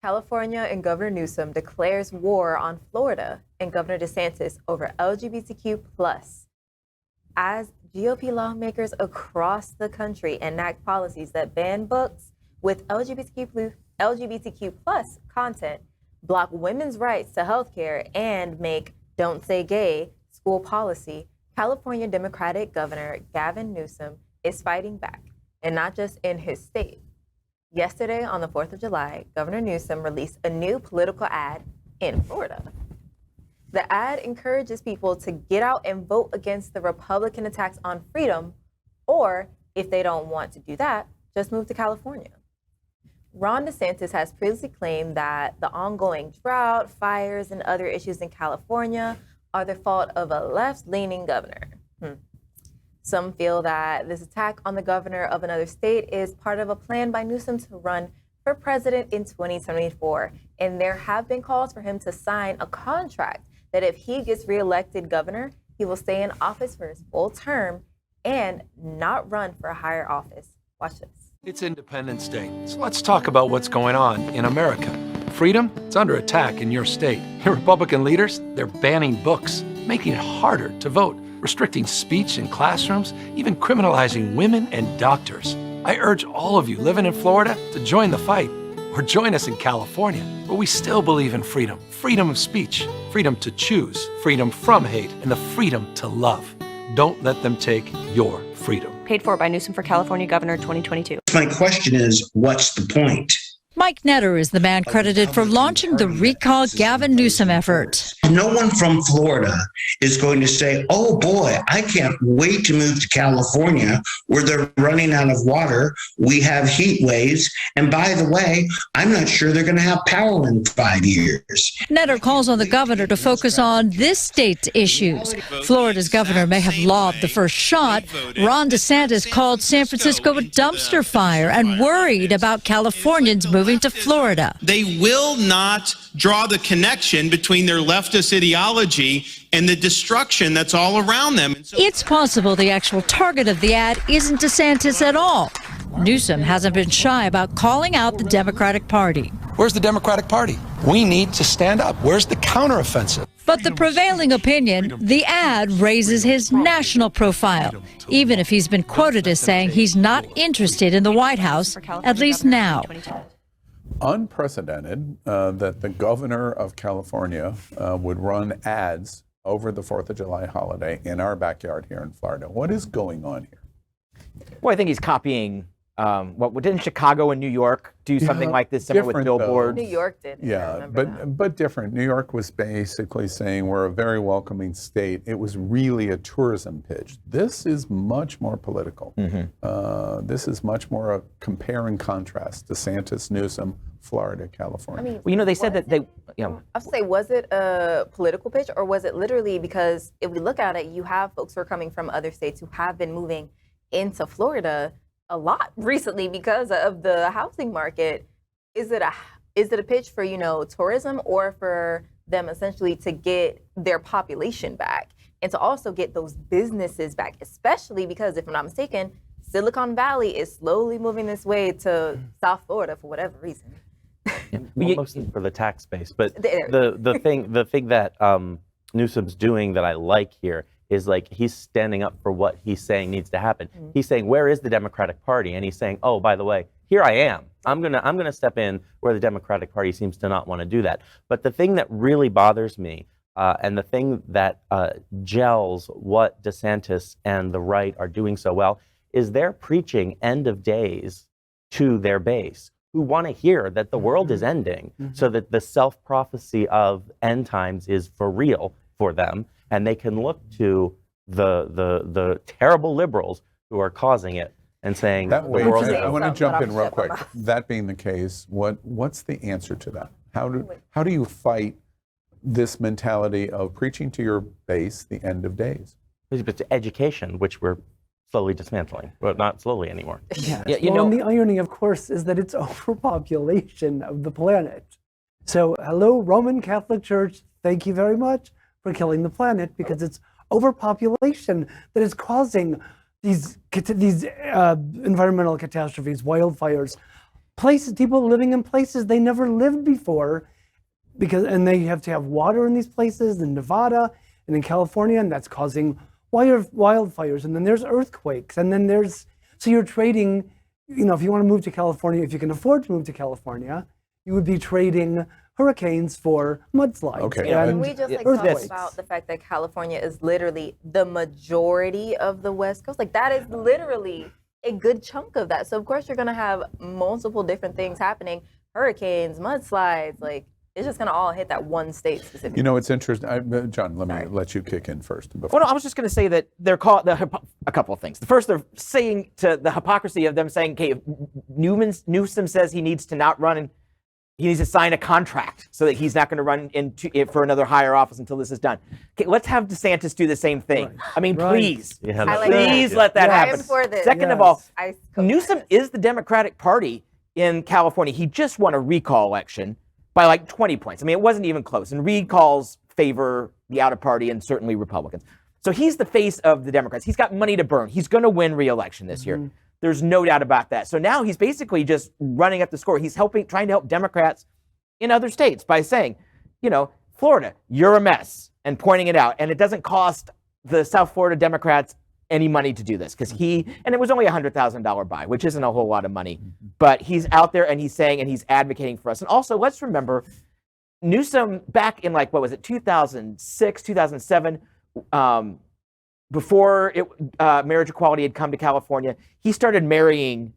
California and Governor Newsom declares war on Florida and Governor DeSantis over LGBTQ+. As GOP lawmakers across the country enact policies that ban books with LGBTQ+ content, block women's rights to health care, and make Don't Say Gay school policy, California Democratic Governor Gavin Newsom is fighting back, and not just in his state. Yesterday, on the 4th of July, Governor Newsom released a new political ad in Florida. The ad encourages people to get out and vote against the Republican attacks on freedom, or if they don't want to do that, just move to California. Ron DeSantis has previously claimed that the ongoing drought, fires, and other issues in California are the fault of a left-leaning governor. Some feel that this attack on the governor of another state is part of a plan by Newsom to run for president in 2024. And there have been calls for him to sign a contract that if he gets reelected governor, he will stay in office for his full term and not run for a higher office. Watch this. It's Independence Day, so let's talk about what's going on in America. Freedom, it's under attack in your state. Your Republican leaders, they're banning books, making it harder to vote, restricting speech in classrooms, even criminalizing women and doctors. I urge all of you living in Florida to join the fight, or join us in California, where we still believe in freedom. Freedom of speech, freedom to choose, freedom from hate, and the freedom to love. Don't let them take your freedom. Paid for by Newsom for California Governor 2022. My question is, what's the point? Mike Netter is the man credited for launching the Recall Gavin Newsom effort. No one from Florida is going to say, oh boy, I can't wait to move to California where they're running out of water. We have heat waves. And by the way, I'm not sure they're going to have power in 5 years. Netter calls on the governor to focus on this state's issues. Florida's governor may have lobbed the first shot. Ron DeSantis called San Francisco a dumpster fire and worried about Californians moving to Florida. They will not draw the connection between their leftist ideology and the destruction that's all around them. It's possible the actual target of the ad isn't DeSantis at all. Newsom hasn't been shy about calling out the Democratic Party. Where's the Democratic Party? We need to stand up. Where's the counteroffensive? But the prevailing opinion, the ad raises his national profile, even if he's been quoted as saying he's not interested in the White House, at least now. Unprecedented that the governor of California would run ads over the 4th of July holiday in our backyard here in Florida. What is going on here? Well, I think he's copying what didn't Chicago and New York do something like this, similar with billboards? New York did. Yeah, but different. New York was basically saying we're a very welcoming state. It was really a tourism pitch. This is much more political. This is much more a compare and contrast. DeSantis, Newsom, Florida, California. I mean, well, they said that they, I'll say, was it a political pitch, or was it literally because if we look at it, you have folks who are coming from other states who have been moving into Florida a lot recently because of the housing market. Is it a pitch for, tourism, or for them essentially to get their population back and to also get those businesses back, especially because, if I'm not mistaken, Silicon Valley is slowly moving this way to South Florida for whatever reason. Well, mostly for the tax base, but the thing that Newsom's doing that I like here is he's standing up for what he's saying needs to happen. He's saying, where is the Democratic Party? And he's saying, oh, by the way, here I am. I'm gonna step in where the Democratic Party seems to not want to do that. But the thing that really bothers me, and the thing that gels what DeSantis and the right are doing so well, is they're preaching end of days to their base, who want to hear that the world is ending, so that the self-prophecy of end times is for real for them, and they can look to the terrible liberals who are causing it and saying that the world. I want to jump in real quick. That being the case, what's the answer to that? How do you fight this mentality of preaching to your base the end of days? It's education, which we're slowly dismantling, but not slowly anymore. Yes. And the irony, of course, is that it's overpopulation of the planet. So, hello, Roman Catholic Church, thank you very much for killing the planet, because it's overpopulation that is causing these environmental catastrophes, wildfires, places, people living in places they never lived before, and they have to have water in these places in Nevada and in California, and that's causing wildfires, and then there's earthquakes, and then so you're trading, if you want to move to California, if you can afford to move to California, you would be trading hurricanes for mudslides. Okay. And we just talk about the fact that California is literally the majority of the West Coast. Like that is literally a good chunk of that. So of course you're going to have multiple different things happening, hurricanes, mudslides, like it's just going to all hit that one state specifically. It's interesting. John, let me let you kick in first. Well, no, I was just going to say that they're called a couple of things. The first, they're saying to the hypocrisy of them saying, okay, if Newsom says he needs to not run and he needs to sign a contract so that he's not going to run for another higher office until this is done. Okay, let's have DeSantis do the same thing. Right. I mean, please, please let that happen. Second of all, Newsom is the Democratic Party in California. He just won a recall election by like 20 points. I mean, it wasn't even close. And recalls favor the outer party and certainly Republicans. So he's the face of the Democrats. He's got money to burn. He's going to win re-election this year. There's no doubt about that. So now he's basically just running up the score. He's trying to help Democrats in other states by saying, Florida, you're a mess, and pointing it out. And it doesn't cost the South Florida Democrats any money to do this because and it was only $100,000 buy, which isn't a whole lot of money, but he's out there and he's saying and he's advocating for us. And also, let's remember Newsom back in 2006, 2007, before marriage equality had come to California, he started marrying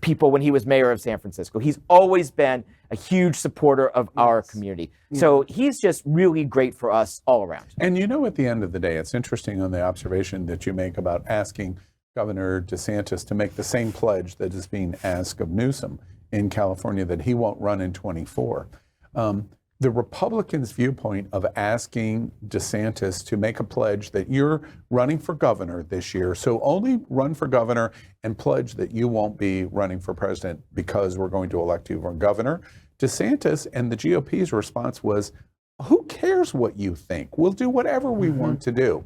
people when he was mayor of San Francisco. He's always been a huge supporter of our community. So he's just really great for us all around. And at the end of the day, it's interesting on the observation that you make about asking Governor DeSantis to make the same pledge that is being asked of Newsom in California, that he won't run in 24. The Republicans' viewpoint of asking DeSantis to make a pledge that you're running for governor this year, so only run for governor and pledge that you won't be running for president because we're going to elect you for governor. DeSantis and the GOP's response was, who cares what you think? We'll do whatever we want to do.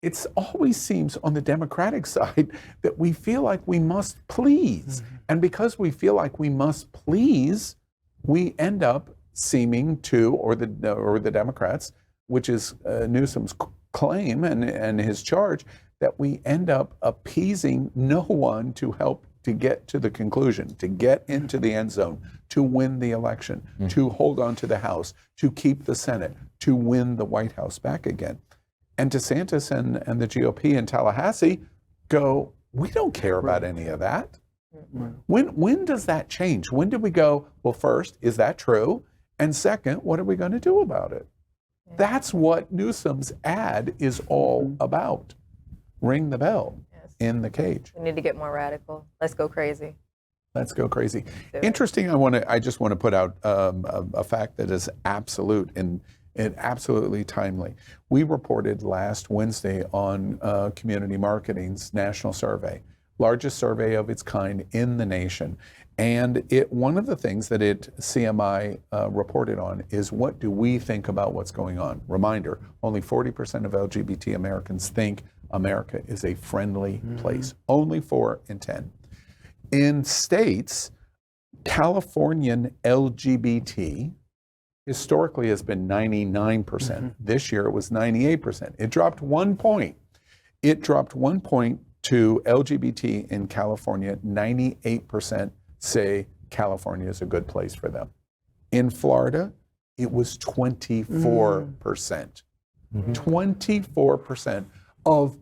It always seems on the Democratic side that we feel like we must please. And because we feel like we must please, we end up seeming to, or the Democrats, which is Newsom's claim and his charge, that we end up appeasing no one to help to get to the conclusion, to get into the end zone, to win the election, to hold on to the House, to keep the Senate, to win the White House back again. And DeSantis and the GOP in Tallahassee go, we don't care about any of that. When does that change? When do we go, well, first, is that true? And second, what are we going to do about it? That's what Newsom's ad is all about. Ring the bell in the cage. We need to get more radical. Let's go crazy. Let's go crazy. Interesting. I just want to put out a fact that is absolute and absolutely timely. We reported last Wednesday on Community Marketing's national survey, largest survey of its kind in the nation. And one of the things that CMI reported on is, what do we think about what's going on? Reminder, only 40% of LGBT Americans think America is a friendly place. Only 4 in 10. In states, Californian LGBT historically has been 99%. This year it was 98%. It dropped 1 point. It dropped 1 point to LGBT in California. 98% say California is a good place for them. In Florida, it was 24%. 24% of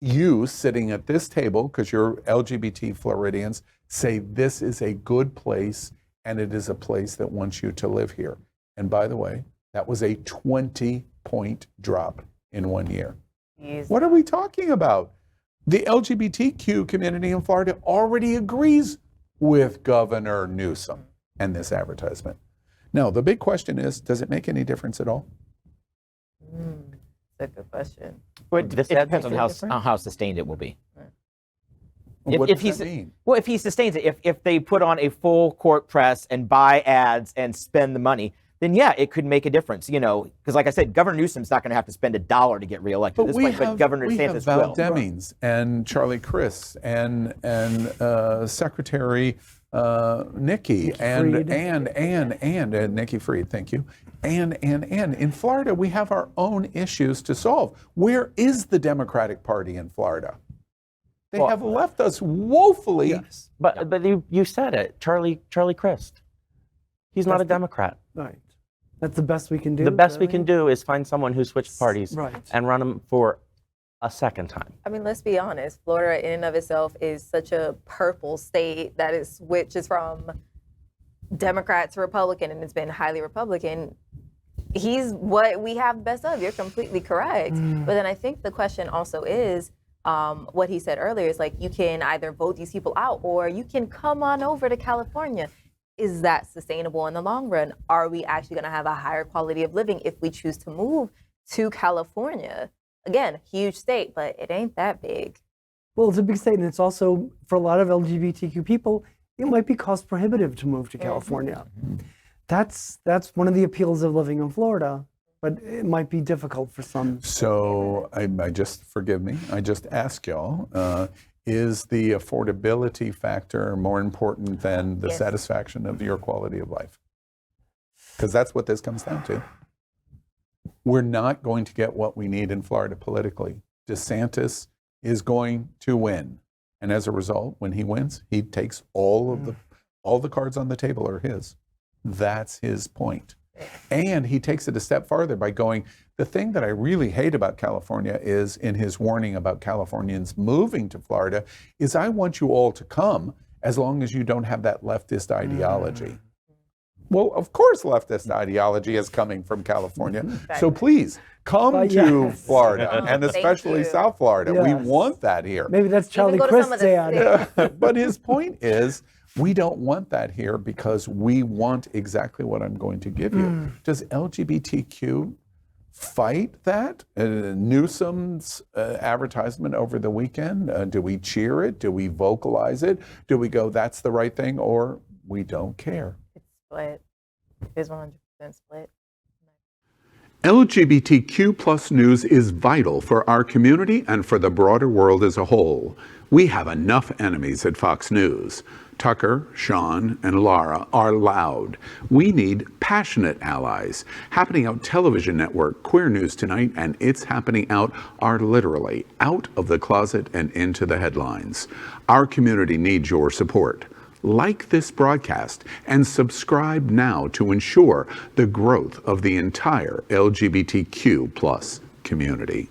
you sitting at this table, because you're LGBT Floridians, say this is a good place and it is a place that wants you to live here. And by the way, that was a 20-point drop in 1 year. What are we talking about? The LGBTQ community in Florida already agrees with Governor Newsom and this advertisement. Now, the big question is, does it make any difference at all? That's a good question. It depends on how sustained it will be. What does that mean? Well, if he sustains it, if they put on a full court press and buy ads and spend the money, then yeah, it could make a difference, because like I said, Governor Newsom's not going to have to spend $1 to get reelected But Governor DeSantis Val will. Demings and Charlie Crist and Secretary Nikki, and Nikki Fried, thank you. And in Florida, we have our own issues to solve. Where is the Democratic Party in Florida? They have left us woefully. Yes. But you said it, Charlie Crist. He's not a Democrat. Right. That's the best we can do. The best we can do is find someone who switched parties and run them for a second time. I mean, let's be honest. Florida, in and of itself, is such a purple state that it switches from Democrat to Republican, and it's been highly Republican. He's what we have best of. You're completely correct. But then I think the question also is, what he said earlier is like, you can either vote these people out or you can come on over to California. Is that sustainable in the long run? Are we actually going to have a higher quality of living if we choose to move to California? Again, huge state, but it ain't that big. Well, it's a big state, and it's also, for a lot of LGBTQ people, it might be cost prohibitive to move to California. That's one of the appeals of living in Florida, but it might be difficult for some. So I just, forgive me, I just ask y'all, is the affordability factor more important than the satisfaction of your quality of life? Because that's what this comes down to. We're not going to get what we need in Florida politically. DeSantis is going to win. And as a result, when he wins, he takes all the cards on the table are his. That's his point. And he takes it a step farther by going, the thing that I really hate about California is, in his warning about Californians moving to Florida, is I want you all to come as long as you don't have that leftist ideology. Well, of course leftist ideology is coming from California. So please, come to Florida, and especially South Florida. We want that here. Maybe that's Charlie Crist's ad. But his point is, we don't want that here because we want exactly what I'm going to give you. Does LGBTQ fight that? Newsom's advertisement over the weekend, do we cheer it? Do we vocalize it? Do we go, that's the right thing, or we don't care? It's split. It's 100% split. LGBTQ plus news is vital for our community and for the broader world as a whole. We have enough enemies at Fox News. Tucker, Sean, and Lara are loud. We need passionate allies. Happening Out television network, Queer News Tonight, and It's Happening Out are literally out of the closet and into the headlines. Our community needs your support. Like this broadcast and subscribe now to ensure the growth of the entire LGBTQ plus community.